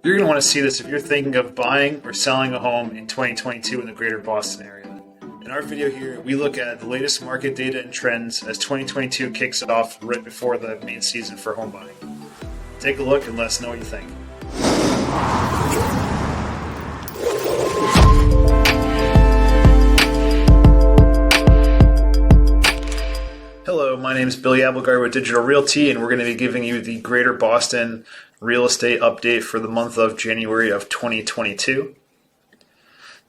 You're going to want to see this if you're thinking of buying or selling a home in 2022 in the greater Boston area. In our video here, we look at the latest market data and trends as 2022 kicks off right before the main season for home buying. Take a look and let us know what you think. Hello, my name is Billy Abildgaard with Digital Realty, and we're going to be giving you the Greater Boston real estate update for the month of January of 2022.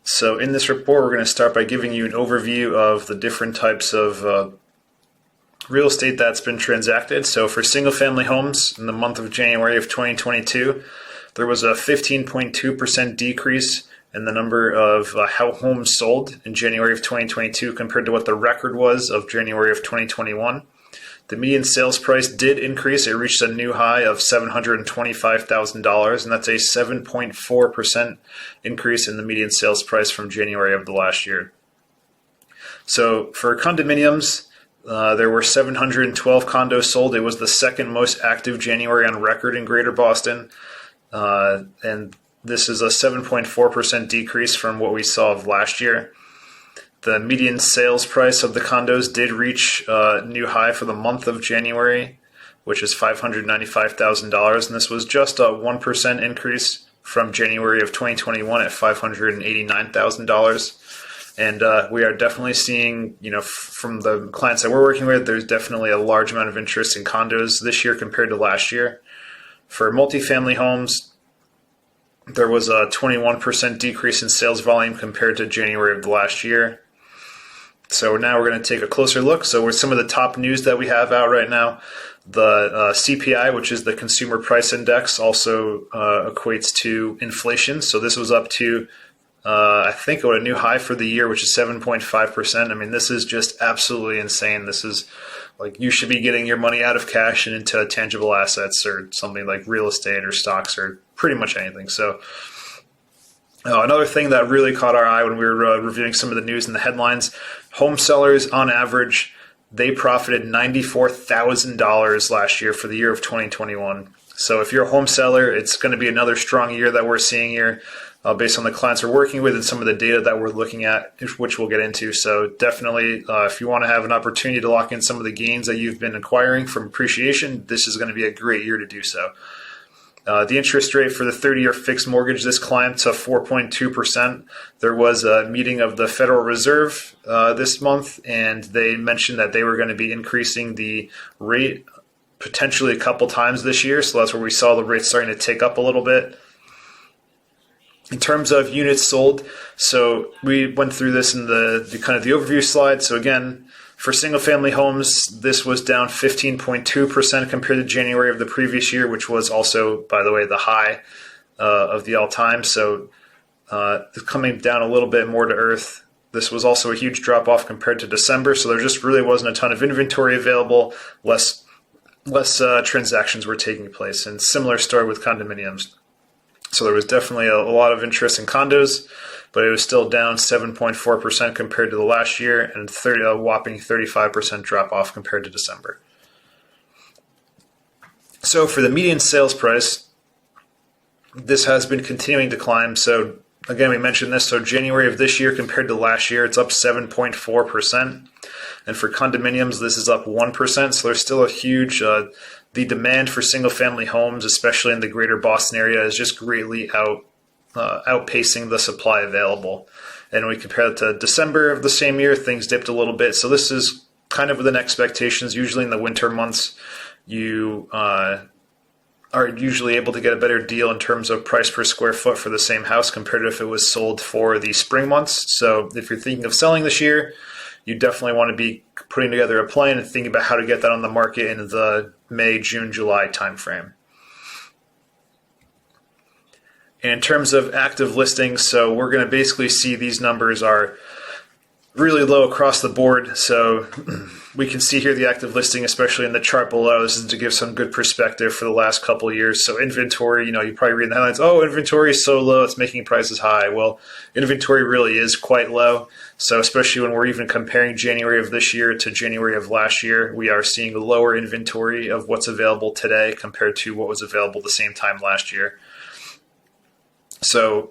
So in this report, we're going to start by giving you an overview of the different types of real estate that's been transacted. So for single-family homes in the month of January of 2022, there was a 15.2% decrease in the number of homes sold in January of 2022 compared to what the record was of January of 2021. The median sales price did increase. It reached a new high of $725,000, and that's a 7.4% increase in the median sales price from January of the last year. So for condominiums, there were 712 condos sold. It was the second most active January on record in Greater Boston, and this is a 7.4% decrease from what we saw of last year. The median sales price of the condos did reach a new high for the month of January, which is $595,000, and this was just a 1% increase from January of 2021 at $589,000. And we are definitely seeing, from the clients that we're working with, there's definitely a large amount of interest in condos this year compared to last year. For multifamily homes, there was a 21% decrease in sales volume compared to January of the last year. So now we're going to take a closer look. So with some of the top news that we have out right now, the CPI, which is the Consumer Price Index, also equates to inflation. So this was up to, I think, a new high for the year, which is 7.5%. I mean, this is just absolutely insane. This is like you should be getting your money out of cash and into tangible assets or something like real estate or stocks or pretty much anything. So another thing that really caught our eye when we were reviewing some of the news and the headlines, home sellers on average, they profited $94,000 last year for the year of 2021. So if you're a home seller, it's going to be another strong year that we're seeing here based on the clients we're working with and some of the data that we're looking at, which we'll get into. So definitely, if you want to have an opportunity to lock in some of the gains that you've been acquiring from appreciation, this is going to be a great year to do so. The interest rate for the 30-year fixed mortgage, this climbed to 4.2%. There was a meeting of the Federal Reserve this month, and they mentioned that they were going to be increasing the rate potentially a couple times this year. So that's where we saw the rate starting to tick up a little bit. In terms of units sold, so we went through this in the kind of the overview slide. So again, for single-family homes, this was down 15.2% compared to January of the previous year, which was also, by the way, the high of the all-time. So coming down a little bit more to earth. This was also a huge drop-off compared to December, so there just really wasn't a ton of inventory available. Less transactions were taking place, and similar story with condominiums. So there was definitely a lot of interest in condos, but it was still down 7.4% compared to the last year and a whopping 35% drop off compared to December. So for the median sales price, this has been continuing to climb. So again, we mentioned this. So January of this year compared to last year, it's up 7.4%. And for condominiums, this is up 1%. So there's still a huge, the demand for single family homes, especially in the greater Boston area, is just greatly outpacing the supply available. And when we compare it to December of the same year, things dipped a little bit. So this is kind of within expectations. Usually in the winter months, you are usually able to get a better deal in terms of price per square foot for the same house compared to if it was sold for the spring months. So if you're thinking of selling this year, you definitely want to be putting together a plan and thinking about how to get that on the market in the May, June, July timeframe. And in terms of active listings, so we're going to basically see these numbers are really low across the board. So we can see here the active listing, especially in the chart below. This is to give some good perspective for the last couple of years. So inventory, you probably read in the headlines, oh, inventory is so low, it's making prices high. Well, inventory really is quite low. So especially when we're even comparing January of this year to January of last year, we are seeing lower inventory of what's available today compared to what was available the same time last year. So,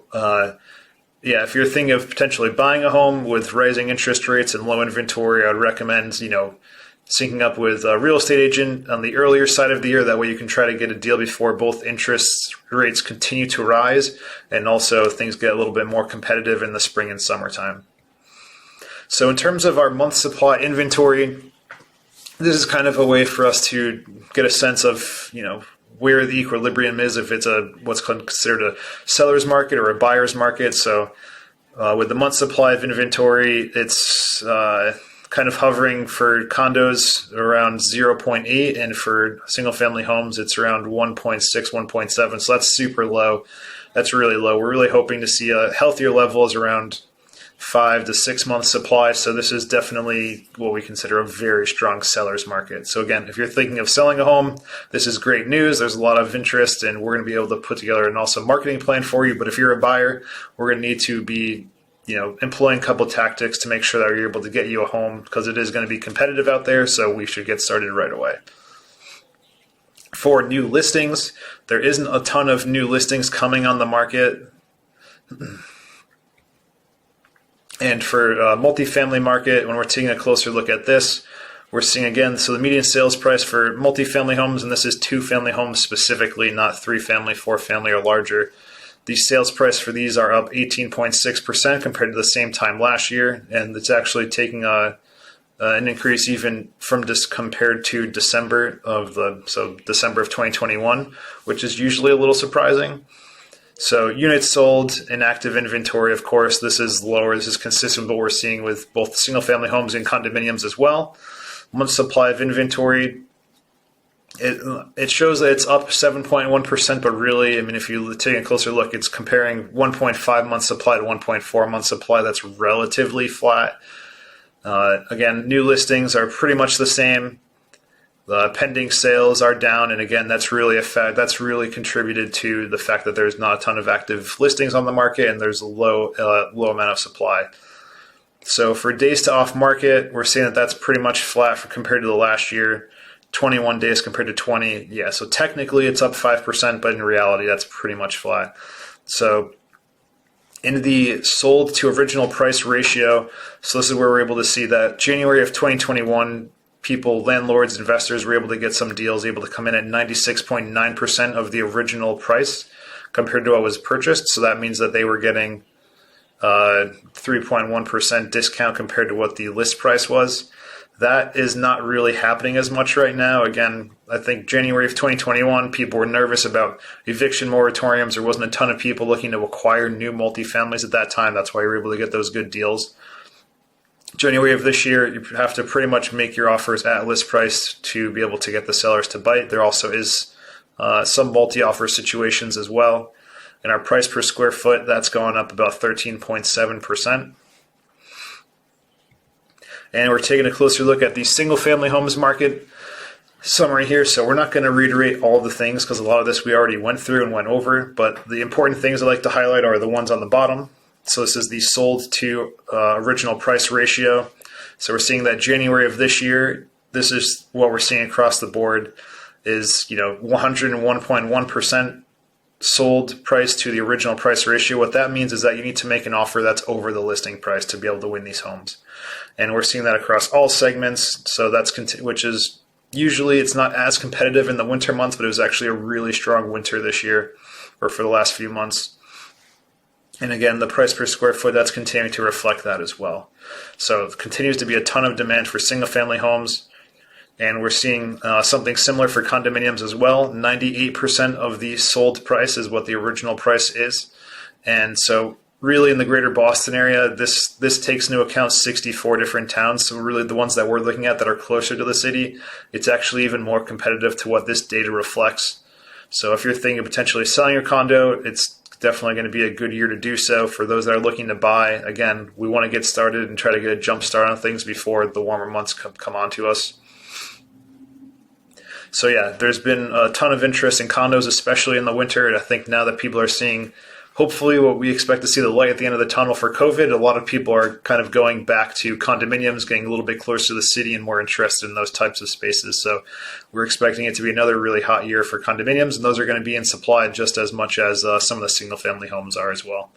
yeah, if you're thinking of potentially buying a home with rising interest rates and low inventory, I'd recommend, syncing up with a real estate agent on the earlier side of the year. That way you can try to get a deal before both interest rates continue to rise and also things get a little bit more competitive in the spring and summertime. So in terms of our month supply inventory, this is kind of a way for us to get a sense of, where the equilibrium is, if it's what's considered a seller's market or a buyer's market. So with the month supply of inventory, it's kind of hovering for condos around 0.8, and for single family homes, it's around 1.6, 1.7. So that's super low. That's really low. We're really hoping to see a healthier levels around 5 to 6 months supply. So this is definitely what we consider a very strong seller's market. So again, if you're thinking of selling a home, this is great news. There's a lot of interest, and we're going to be able to put together an awesome marketing plan for you. But if you're a buyer, we're going to need to be employing a couple tactics to make sure that we're able to get you a home, because it is going to be competitive out there. So we should get started right away. For new listings, there isn't a ton of new listings coming on the market. And for multifamily market, when we're taking a closer look at this, we're seeing again, so the median sales price for multifamily homes, and this is 2-family homes specifically, not 3-family, 4-family or larger. The sales price for these are up 18.6% compared to the same time last year, and it's actually taking an increase even from compared to December of 2021, which is usually a little surprising. So units sold in active inventory, of course, this is lower. This is consistent with what we're seeing with both single-family homes and condominiums as well. Month supply of inventory, it shows that it's up 7.1%, but really, if you take a closer look, it's comparing 1.5 month supply to 1.4 month supply. That's relatively flat. Again, new listings are pretty much the same. The pending sales are down, and again, that's really contributed to the fact that there's not a ton of active listings on the market, and there's a low amount of supply. So for days to off market, we're seeing that that's pretty much flat compared to the last year. 21 days compared to 20. Yeah, so technically it's up 5%, but in reality, that's pretty much flat. So in the sold to original price ratio, so this is where we're able to see that January of 2021, people, landlords, investors were able to get some deals, able to come in at 96.9% of the original price compared to what was purchased. So that means that they were getting 3.1% discount compared to what the list price was. That is not really happening as much right now. Again, I think January of 2021, people were nervous about eviction moratoriums. There wasn't a ton of people looking to acquire new multifamilies at that time. That's why you were able to get those good deals. January of this year, you have to pretty much make your offers at list price to be able to get the sellers to bite. There also is some multi-offer situations as well. And our price per square foot, that's gone up about 13.7%. And we're taking a closer look at the single-family homes market summary here. So we're not going to reiterate all the things because a lot of this we already went through and went over. But the important things I'd like to highlight are the ones on the bottom. So this is the sold to original price ratio. So we're seeing that January of this year, this is what we're seeing across the board, is 101.1% sold price to the original price ratio. What that means is that you need to make an offer that's over the listing price to be able to win these homes. And we're seeing that across all segments. So that's which is usually it's not as competitive in the winter months, but it was actually a really strong winter this year or for the last few months. And again, the price per square foot, that's continuing to reflect that as well. So it continues to be a ton of demand for single family homes. And we're seeing something similar for condominiums as well. 98% of the sold price is what the original price is. And so really in the greater Boston area, this takes into account 64 different towns. So really the ones that we're looking at that are closer to the city, it's actually even more competitive to what this data reflects. So if you're thinking of potentially selling your condo, it's definitely going to be a good year to do so. For those that are looking to buy, again, we want to get started and try to get a jump start on things before the warmer months come on to us. So yeah, there's been a ton of interest in condos, especially in the winter. And I think now that people are seeing hopefully what we expect to see the light at the end of the tunnel for COVID. A lot of people are kind of going back to condominiums, getting a little bit closer to the city and more interested in those types of spaces. So we're expecting it to be another really hot year for condominiums, and those are going to be in supply just as much as some of the single family homes are as well.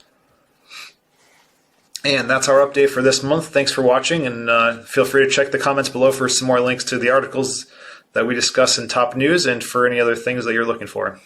And that's our update for this month. Thanks for watching, and feel free to check the comments below for some more links to the articles that we discuss in top news and for any other things that you're looking for.